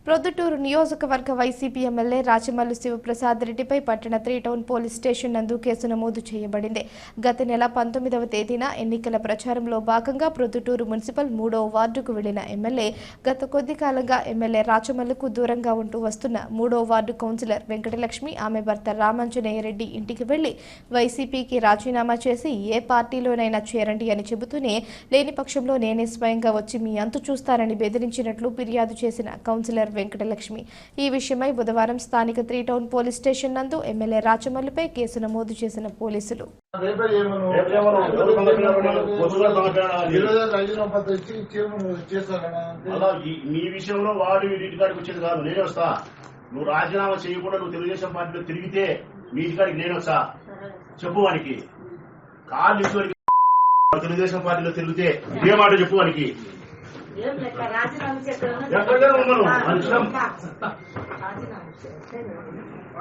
ప్రొద్దుటూరు నియోజకవర్గ YCP MLA Rachamallu Sivaprasad రెడ్డిపై పట్టణ 3 టౌన్ పోలీస్ స్టేషన్ నందు కేసు నమోదు చేయబడింది. గత నెల 19వ తేదీన ఎన్నికల ప్రచారంలో భాగంగా ప్రొద్దుటూరు మున్సిపల్ 3వ వార్డుకు వెళ్లిన ఎమ్మెల్యే గత కొద్ది కాలంగా ఎమ్మెల్యే రాచమల్లుకు దూరంగా ఉంటూ వస్తున్న 3వ వార్డు కౌన్సిలర్ వెంకటలక్ష్మి ఆమె భర్త రామాంజనేయ రెడ్డి ఇంటికి వెళ్లి వైసీపీకి రాజీనామా చేసి ఏ పార్టీలోనైనా చేరండి అని చెబుతూనే లేని పక్షంలో నేనే స్వయంగా వచ్చి మీ అంతు చూస్తానని బెదిరించినట్లు ఫిర్యాదు చేసిన కౌన్సిలర్ వెంకటలక్ష్మి ఈ విషయమై బుధవారం స్థానిక 3 టౌన్ పోలీస్ స్టేషన్ నందు ఎమ్మెల్యే రాచమల్లుపై కేసు నమోదు చేసిన పోలీసులు నువ్వు రాజీనామా చేయకుండా నువ్వు తెలుగుదేశం పార్టీలో తిరిగితే మీ ఇంటికాడికి నేను వస్తా చెప్పు వానికి కాళ్ళు తెలుగుదేశం పార్టీలో తిరిగితే ఇదే మాట చెప్పు వానికి ఎక్కడ